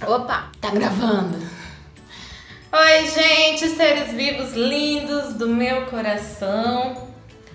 Opa, tá gravando. Oi, gente, seres vivos lindos do meu coração.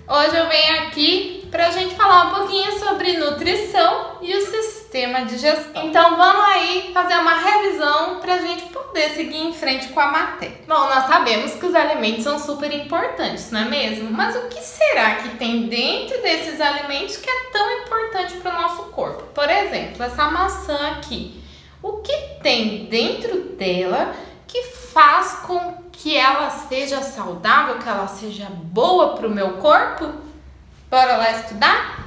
Hoje eu venho aqui pra gente falar um pouquinho sobre nutrição e o sistema digestivo. Então vamos aí fazer uma revisão pra gente poder seguir em frente com a matéria. Bom, nós sabemos que os alimentos são super importantes, não é mesmo? Mas o que será que tem dentro desses alimentos que é tão importante para o nosso corpo? Por exemplo, essa maçã aqui. O que tem dentro dela que faz com que ela seja saudável, que ela seja boa para o meu corpo? Bora lá estudar?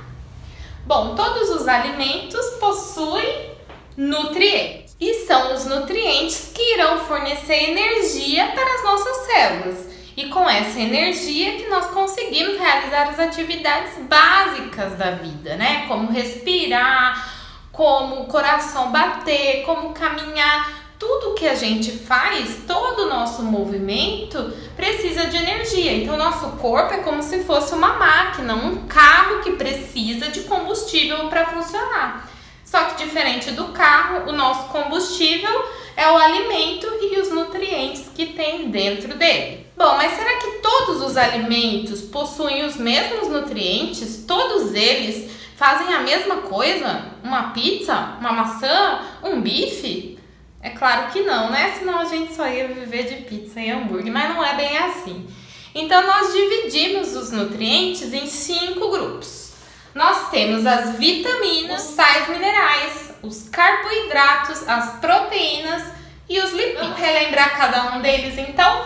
Bom, todos os alimentos possuem nutrientes. E são os nutrientes que irão fornecer energia para as nossas células. E com essa energia que nós conseguimos realizar as atividades básicas da vida, né? Como respirar, como o coração bater, como caminhar. Tudo que a gente faz, todo o nosso movimento precisa de energia. Então, nosso corpo é como se fosse uma máquina, um carro que precisa de combustível para funcionar. Só que diferente do carro, o nosso combustível é o alimento e os nutrientes que tem dentro dele. Bom, mas será que todos os alimentos possuem os mesmos nutrientes? Todos eles fazem a mesma coisa? Uma pizza? Uma maçã? Um bife? É claro que não, né? Senão a gente só ia viver de pizza e hambúrguer, mas não é bem assim. Então nós dividimos os nutrientes em 5 grupos. Nós temos as vitaminas, os sais minerais, os carboidratos, as proteínas e os lipídios. Vamos relembrar cada um deles então?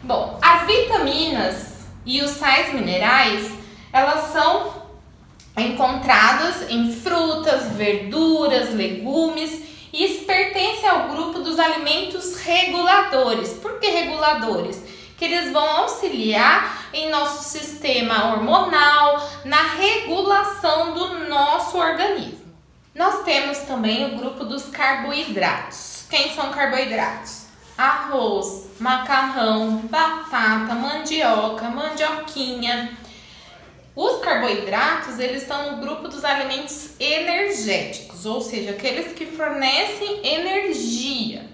Bom, as vitaminas e os sais minerais, elas são encontradas em frutas, verduras, legumes e pertencem ao grupo dos alimentos reguladores. Por que reguladores? Que eles vão auxiliar em nosso sistema hormonal, na regulação do nosso organismo. Nós temos também o grupo dos carboidratos. Quem são carboidratos? Arroz, macarrão, batata, mandioca, mandioquinha. Os carboidratos, eles estão no grupo dos alimentos energéticos, ou seja, aqueles que fornecem energia.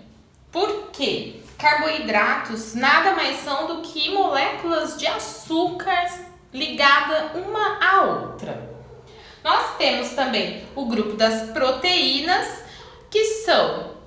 Por quê? Carboidratos nada mais são do que moléculas de açúcar ligadas uma à outra. Nós temos também o grupo das proteínas, que são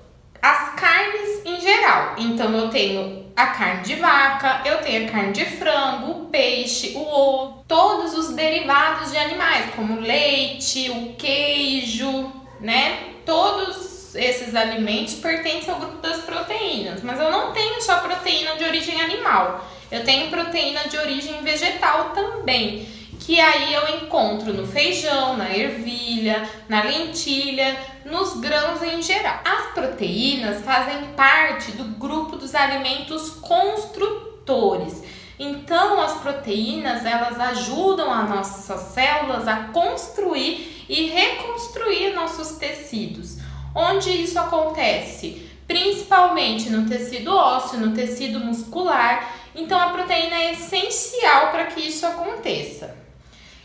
as carnes em geral. Então eu tenho a carne de vaca, eu tenho a carne de frango, o peixe, o ovo, todos os derivados de animais, como o leite, o queijo, né? Todos esses alimentos pertencem ao grupo das proteínas, mas eu não tenho só proteína de origem animal, eu tenho proteína de origem vegetal também, que aí eu encontro no feijão, na ervilha, na lentilha, nos grãos em geral. As proteínas fazem parte do grupo dos alimentos construtores. Então, as proteínas, elas ajudam as nossas células a construir e reconstruir nossos tecidos. Onde isso acontece? Principalmente no tecido ósseo, no tecido muscular. Então, a proteína é essencial para que isso aconteça.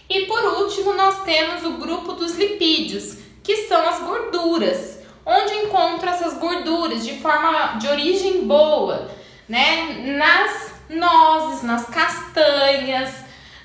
E por último, nós temos o grupo dos lipídios, que são as gorduras, onde encontro essas gorduras de origem boa, né? Nas nozes, nas castanhas,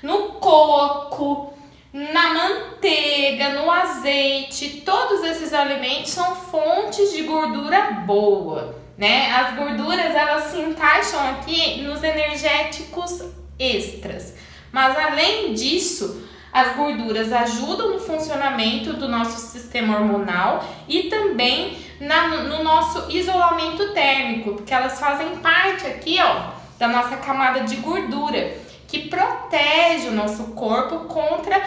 no coco, na manteiga, no azeite. Todos esses alimentos são fontes de gordura boa, né? As gorduras, elas se encaixam aqui nos energéticos extras. Mas além disso, as gorduras ajudam no funcionamento do nosso sistema hormonal e também no nosso isolamento térmico, porque elas fazem parte aqui, ó, da nossa camada de gordura, que protege o nosso corpo contra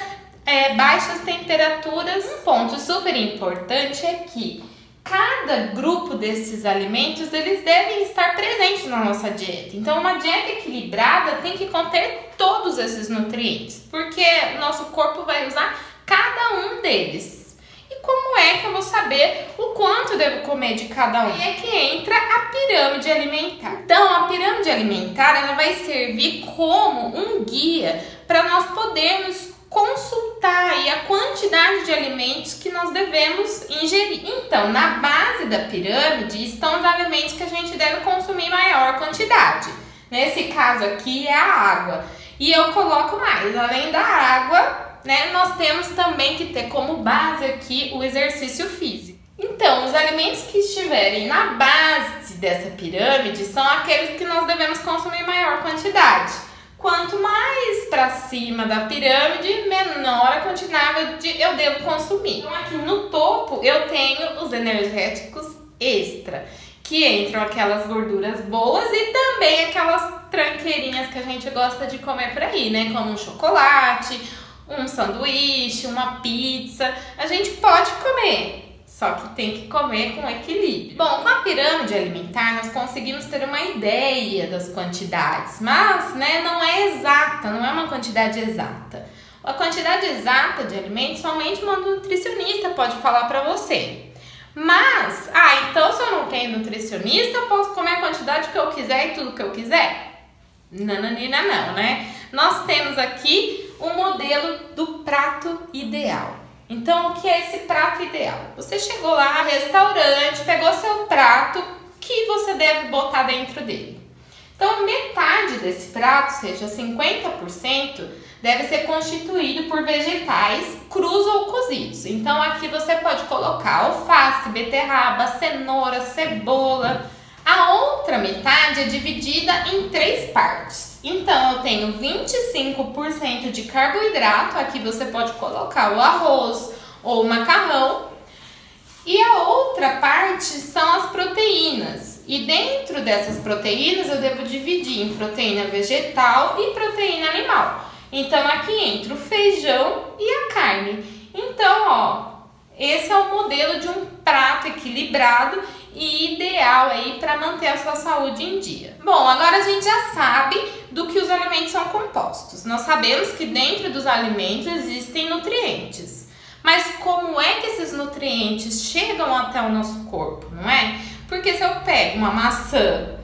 baixas temperaturas. Um ponto super importante é que cada grupo desses alimentos, eles devem estar presentes na nossa dieta. Então, uma dieta equilibrada tem que conter todos esses nutrientes, porque o nosso corpo vai usar cada um deles. E como é que eu vou saber o quanto devo comer de cada um? E é que entra a pirâmide alimentar. Então, a pirâmide alimentar, ela vai servir como um guia para nós podermos consultar aí a quantidade de alimentos que nós devemos ingerir. Então, na base da pirâmide estão os alimentos que a gente deve consumir em maior quantidade. Nesse caso aqui é a água. E eu coloco mais, além da água, né, nós temos também que ter como base aqui o exercício físico. Então, os alimentos que estiverem na base dessa pirâmide são aqueles que nós devemos consumir em maior quantidade. Quanto mais para cima da pirâmide, menor a quantidade eu devo consumir. Então, aqui no topo eu tenho os energéticos extra, que entram aquelas gorduras boas e também aquelas tranqueirinhas que a gente gosta de comer por aí, né? Como um chocolate, um sanduíche, uma pizza. A gente pode comer, só que tem que comer com equilíbrio. Bom, com a pirâmide alimentar nós conseguimos ter uma ideia das quantidades, mas, né, não é exata, não é uma quantidade exata. A quantidade exata de alimentos somente uma nutricionista pode falar para você. Mas, então se eu não tenho nutricionista, eu posso comer a quantidade que eu quiser e tudo que eu quiser? Nananina não, né? Nós temos aqui o modelo do prato ideal. Então, o que é esse prato ideal? Você chegou lá no restaurante, pegou seu prato, o que você deve botar dentro dele? Então, metade desse prato, seja 50%, deve ser constituído por vegetais crus ou cozidos. Então, aqui você pode colocar alface, beterraba, cenoura, cebola. A outra metade é dividida em 3 partes. Então, eu tenho 25% de carboidrato, aqui você pode colocar o arroz ou o macarrão. E a outra parte são as proteínas. E dentro dessas proteínas eu devo dividir em proteína vegetal e proteína animal. Então, aqui entra o feijão e a carne. Então, esse é o modelo de um prato equilibrado e ideal aí para manter a sua saúde em dia. Bom, agora a gente já sabe do que os alimentos são compostos. Nós sabemos que dentro dos alimentos existem nutrientes. Mas como é que esses nutrientes chegam até o nosso corpo, não é? Porque se eu pego uma maçã,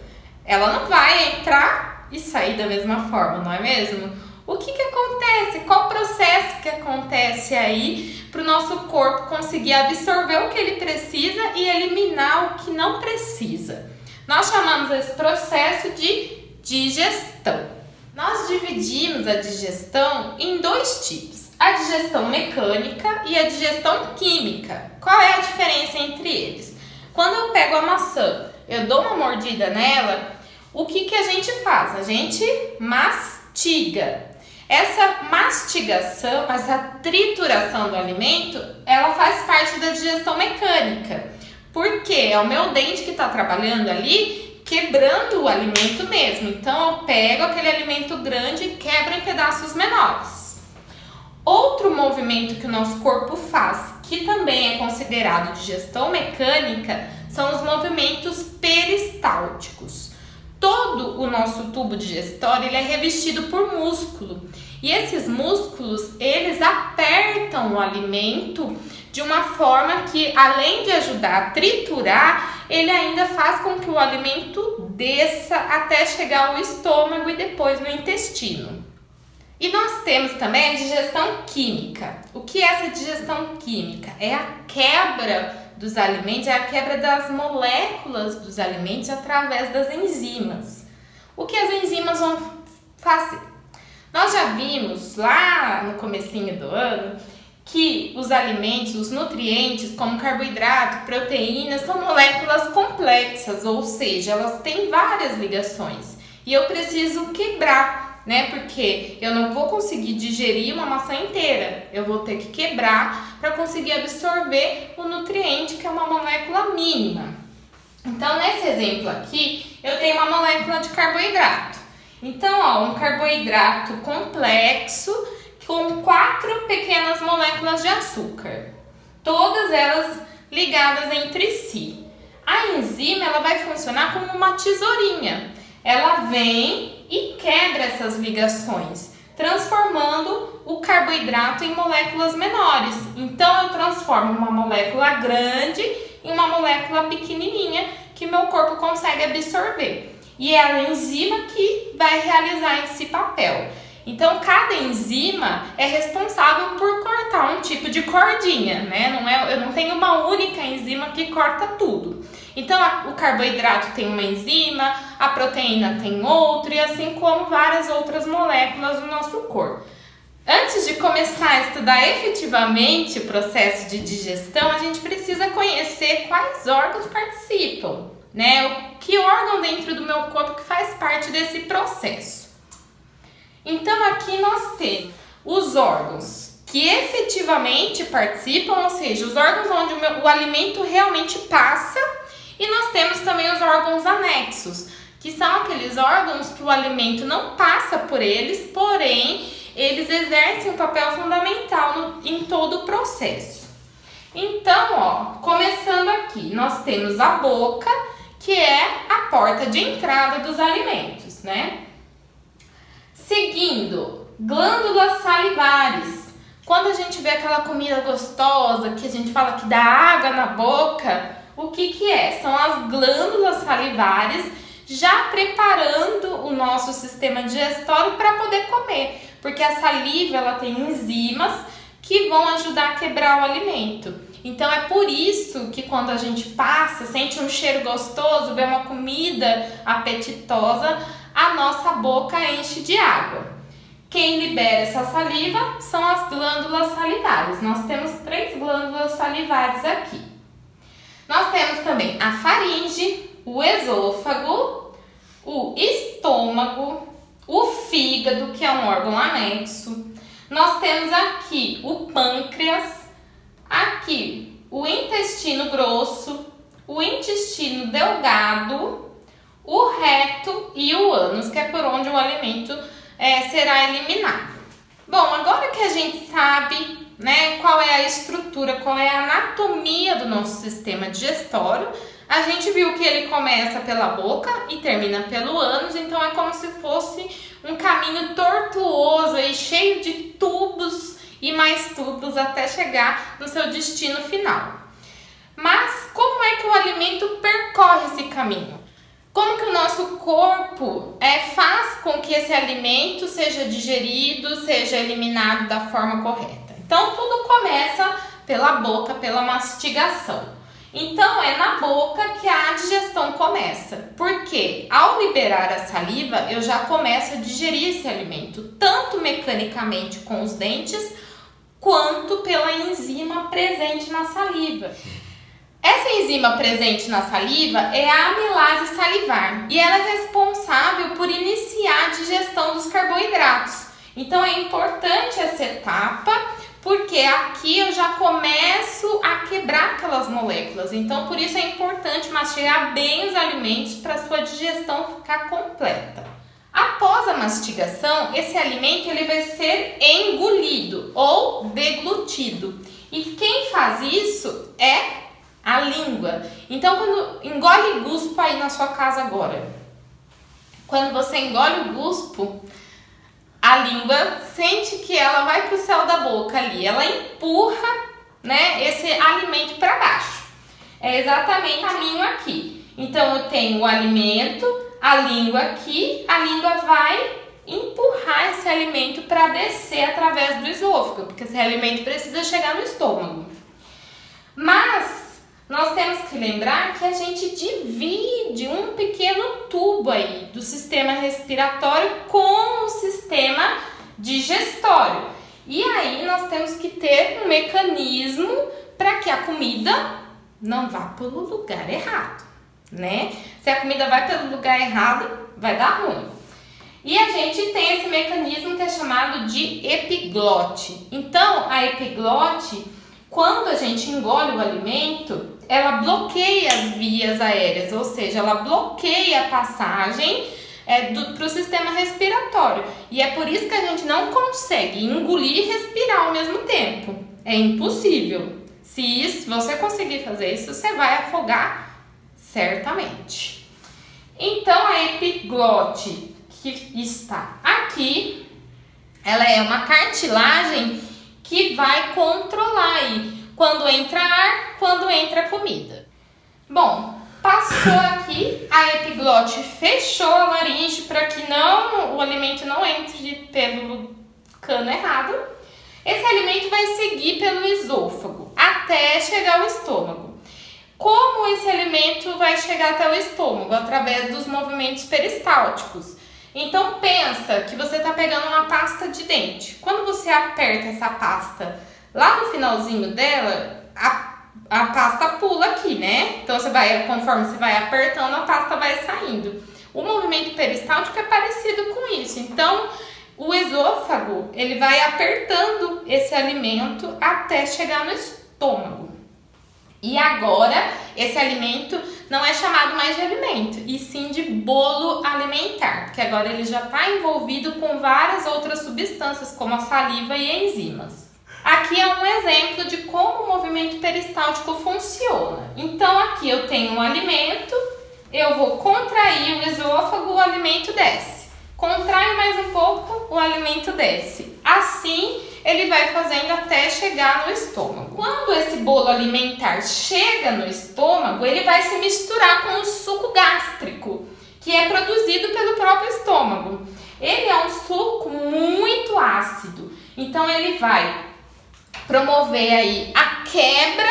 ela não vai entrar e sair da mesma forma, não é mesmo? O que acontece? Qual o processo que acontece aí para o nosso corpo conseguir absorver o que ele precisa e eliminar o que não precisa? Nós chamamos esse processo de digestão. Nós dividimos a digestão em 2 tipos. A digestão mecânica e a digestão química. Qual é a diferença entre eles? Quando eu pego a maçã, eu dou uma mordida nela, o que a gente faz? A gente mastiga. Essa mastigação, essa trituração do alimento, ela faz parte da digestão mecânica. Porque é o meu dente que está trabalhando ali, quebrando o alimento mesmo. Então, eu pego aquele alimento grande e quebro em pedaços menores. Outro movimento que o nosso corpo faz, que também é considerado digestão mecânica, são os movimentos peristálticos. Todo o nosso tubo digestório ele é revestido por músculo. E esses músculos, eles apertam o alimento de uma forma que, além de ajudar a triturar, ele ainda faz com que o alimento desça até chegar ao estômago e depois no intestino. E nós temos também a digestão química. O que é essa digestão química? É a quebra dos alimentos, é a quebra das moléculas dos alimentos através das enzimas. O que as enzimas vão fazer? Nós já vimos lá no comecinho do ano que os alimentos, os nutrientes, como carboidrato, proteínas, são moléculas complexas, ou seja, elas têm várias ligações. E eu preciso quebrar, né? Porque eu não vou conseguir digerir uma maçã inteira. Eu vou ter que quebrar para conseguir absorver o nutriente, que é uma molécula mínima. Então, nesse exemplo aqui, eu tenho uma molécula de carboidrato. Então, um carboidrato complexo com 4 pequenas moléculas de açúcar, todas elas ligadas entre si. A enzima ela vai funcionar como uma tesourinha. Ela vem e quebra essas ligações, transformando o carboidrato em moléculas menores. Então, eu transformo uma molécula grande em uma molécula pequenininha que meu corpo consegue absorver. E é a enzima que vai realizar esse papel. Então, cada enzima é responsável por cortar um tipo de cordinha, né? Eu não tenho uma única enzima que corta tudo. Então, o carboidrato tem uma enzima, a proteína tem outra, e assim como várias outras moléculas do nosso corpo. Antes de começar a estudar efetivamente o processo de digestão, a gente precisa conhecer quais órgãos participam, né? Que órgão dentro do meu corpo que faz parte desse processo. Então, aqui nós temos os órgãos que efetivamente participam, ou seja, os órgãos onde o alimento realmente passa, e nós temos também os órgãos anexos, que são aqueles órgãos que o alimento não passa por eles, porém, eles exercem um papel fundamental em todo o processo. Então, ó, começando aqui, nós temos a boca, que é a porta de entrada dos alimentos, né? Seguindo, glândulas salivares. Quando a gente vê aquela comida gostosa, que a gente fala que dá água na boca, o que é? São as glândulas salivares já preparando o nosso sistema digestório para poder comer. Porque a saliva, ela tem enzimas que vão ajudar a quebrar o alimento. Então, é por isso que quando a gente passa, sente um cheiro gostoso, vê uma comida apetitosa, a nossa boca enche de água. Quem libera essa saliva são as glândulas salivares. Nós temos 3 glândulas salivares aqui. Nós temos também a faringe, o esôfago, o estômago, o fígado, que é um órgão anexo. Nós temos aqui o pâncreas, aqui o intestino grosso, o intestino delgado, o reto e o ânus, que é por onde o alimento será eliminado. Bom, agora que a gente sabe, né, qual é a estrutura, qual é a anatomia do nosso sistema digestório, a gente viu que ele começa pela boca e termina pelo ânus, então é como se fosse um caminho tortuoso aí, cheio de tubos e mais tubos até chegar no seu destino final. Mas como é que o alimento percorre esse caminho? Como que o nosso corpo faz com que esse alimento seja digerido, seja eliminado da forma correta? Então, tudo começa pela boca, pela mastigação. Então, é na boca que a digestão começa, porque ao liberar a saliva, eu já começo a digerir esse alimento, tanto mecanicamente com os dentes, quanto pela enzima presente na saliva. Essa enzima presente na saliva é a amilase salivar e ela é responsável por iniciar a digestão dos carboidratos. Então é importante essa etapa, porque aqui eu já começo a quebrar aquelas moléculas. Então por isso é importante mastigar bem os alimentos para a sua digestão ficar completa. Após a mastigação, esse alimento ele vai ser engolido ou deglutido. E quem faz isso é a língua. Então, quando engole guspo aí na sua casa agora, quando você engole o guspo, a língua sente que ela vai para o céu da boca ali, ela empurra, né, esse alimento para baixo. É exatamente o caminho aqui. Então, eu tenho o alimento, a língua aqui, a língua vai empurrar esse alimento para descer através do esôfago, porque esse alimento precisa chegar no estômago. Mas nós temos que lembrar que a gente divide um pequeno tubo aí do sistema respiratório com o sistema digestório. E aí nós temos que ter um mecanismo para que a comida não vá pelo lugar errado, né? Se a comida vai pelo lugar errado, vai dar ruim. E a gente tem esse mecanismo que é chamado de epiglote. Então, a epiglote, quando a gente engole o alimento, ela bloqueia as vias aéreas, ou seja, ela bloqueia a passagem para o sistema respiratório. E é por isso que a gente não consegue engolir e respirar ao mesmo tempo. É impossível. Se você conseguir fazer isso, você vai afogar certamente. Então, a epiglote que está aqui, ela é uma cartilagem que vai controlar aí quando entra ar, quando entra comida. Bom, Passou aqui, a epiglote fechou a laringe para que o alimento não entre pelo cano errado. Esse alimento vai seguir pelo esôfago até chegar ao estômago. Como esse alimento vai chegar até o estômago? Através dos movimentos peristálticos. Então pensa que você está pegando uma pasta de dente. Quando você aperta essa pasta lá no finalzinho dela, a pasta pula aqui, né? Então conforme você vai apertando, a pasta vai saindo. O movimento peristáltico é parecido com isso. Então o esôfago, ele vai apertando esse alimento até chegar no estômago. E agora, esse alimento não é chamado mais de alimento, e sim de bolo alimentar, porque agora ele já está envolvido com várias outras substâncias, como a saliva e enzimas. Aqui é um exemplo de como o movimento peristáltico funciona. Então aqui eu tenho um alimento, eu vou contrair o esôfago, o alimento desce. Contrai mais um pouco, o alimento desce. Assim, ele vai fazendo até chegar no estômago. Quando esse bolo alimentar chega no estômago, ele vai se misturar com o suco gástrico, que é produzido pelo próprio estômago. Ele é um suco muito ácido, então ele vai promover aí a quebra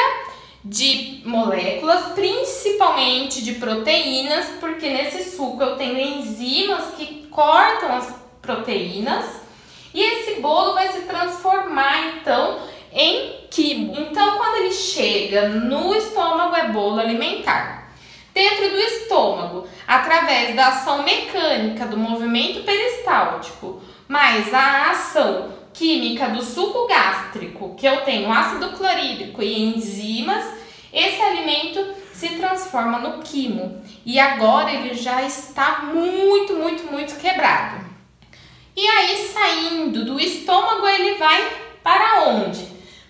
de moléculas, principalmente de proteínas, porque nesse suco eu tenho enzimas que cortam as proteínas, e esse bolo vai se transformar então em quimo. Então quando ele chega no estômago é bolo alimentar. Dentro do estômago, através da ação mecânica do movimento peristáltico, mais a ação química do suco gástrico, que eu tenho ácido clorídrico e enzimas, esse alimento se transforma no quimo. E agora ele já está muito quebrado. E aí, saindo do estômago, ele vai para onde?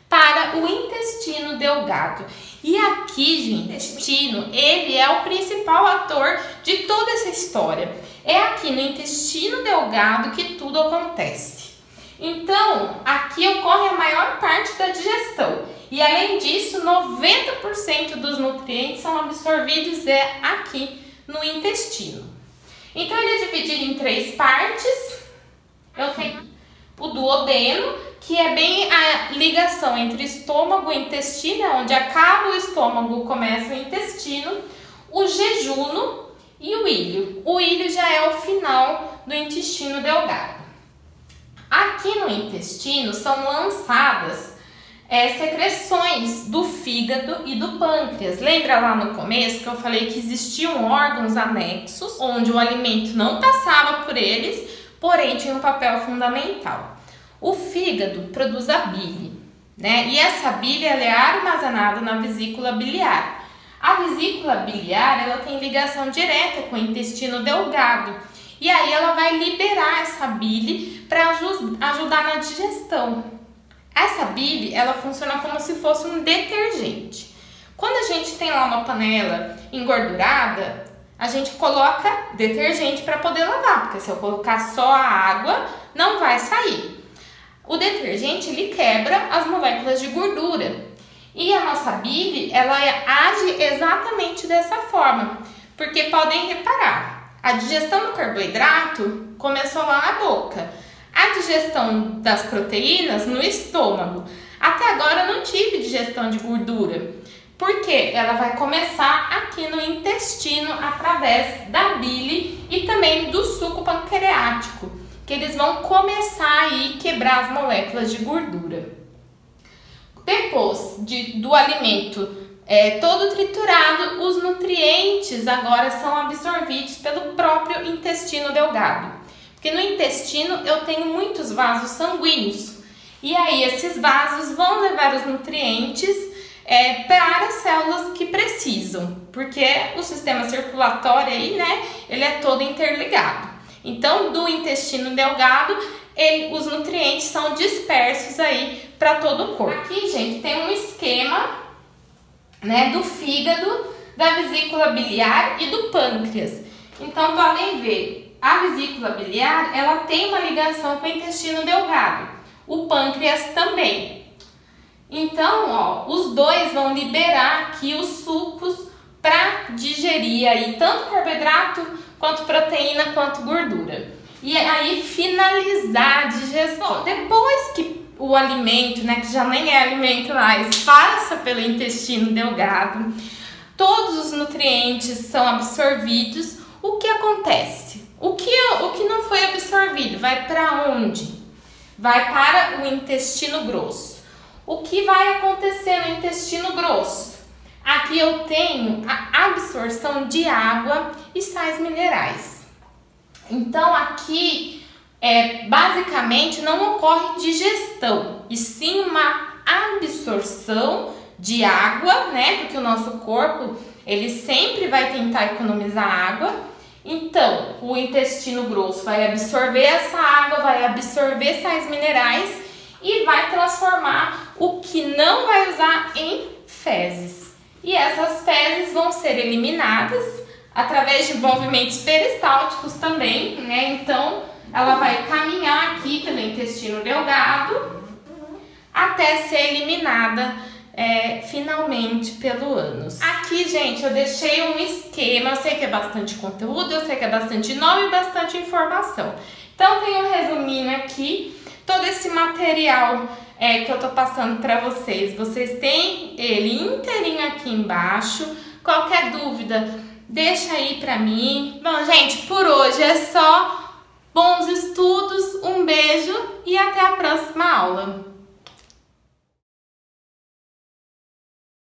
Para o intestino delgado. E aqui, gente, o intestino, ele é o principal ator de toda essa história. É aqui no intestino delgado que tudo acontece. Então, aqui ocorre a maior parte da digestão. E além disso, 90% dos nutrientes são absorvidos aqui no intestino. Então, ele é dividido em 3 partes. Eu tenho o duodeno, que é bem a ligação entre estômago e intestino, onde acaba o estômago, começa o intestino, o jejuno e o íleo. O íleo já é o final do intestino delgado. Aqui no intestino são lançadas secreções do fígado e do pâncreas. Lembra lá no começo que eu falei que existiam órgãos anexos, onde o alimento não passava por eles, porém tinha um papel fundamental. O fígado produz a bile, né? E essa bile ela é armazenada na vesícula biliar. A vesícula biliar ela tem ligação direta com o intestino delgado. E aí ela vai liberar essa bile para ajudar na digestão. Essa bile ela funciona como se fosse um detergente. Quando a gente tem lá uma panela engordurada, a gente coloca detergente para poder lavar, porque se eu colocar só a água, não vai sair. O detergente ele quebra as moléculas de gordura. E a nossa bile, ela age exatamente dessa forma, porque podem reparar, a digestão do carboidrato começou lá na boca, a digestão das proteínas no estômago. Até agora eu não tive digestão de gordura, porque ela vai começar aqui no intestino através da bile e também do suco pancreático, que eles vão começar aí a quebrar as moléculas de gordura. Depois do alimento todo triturado, os nutrientes agora são absorvidos pelo próprio intestino delgado. Porque no intestino eu tenho muitos vasos sanguíneos. E aí esses vasos vão levar os nutrientes para as células que precisam. Porque o sistema circulatório aí, né, ele é todo interligado. Então, do intestino delgado, os nutrientes são dispersos aí para todo o corpo. Aqui, gente, tem um esquema, né, do fígado, da vesícula biliar e do pâncreas. Então, podem ver, a vesícula biliar, ela tem uma ligação com o intestino delgado. O pâncreas também. Então, ó, os dois vão liberar aqui os sucos para digerir aí tanto carboidrato quanto proteína quanto gordura. E aí finalizar a digestão. Depois que o alimento, né, que já nem é alimento mais, passa pelo intestino delgado, todos os nutrientes são absorvidos. O que acontece? O que não foi absorvido vai para onde? Vai para o intestino grosso. O que vai acontecer no intestino grosso? Aqui eu tenho a absorção de água e sais minerais. Então aqui basicamente não ocorre digestão, e sim uma absorção de água, né? Porque o nosso corpo ele sempre vai tentar economizar água. Então o intestino grosso vai absorver essa água, vai absorver sais minerais e vai transformar o que não vai usar em fezes. E essas fezes vão ser eliminadas através de movimentos peristálticos também, né? Então, ela vai caminhar aqui pelo intestino delgado até ser eliminada finalmente pelo ânus. Aqui, gente, eu deixei um esquema. Eu sei que é bastante conteúdo, eu sei que é bastante nome e bastante informação. Então, tem um resuminho aqui. Todo esse material que eu tô passando para vocês, vocês têm ele inteirinho aqui embaixo. Qualquer dúvida, deixa aí pra mim. Bom, gente, por hoje é só. Bons estudos, um beijo e até a próxima aula.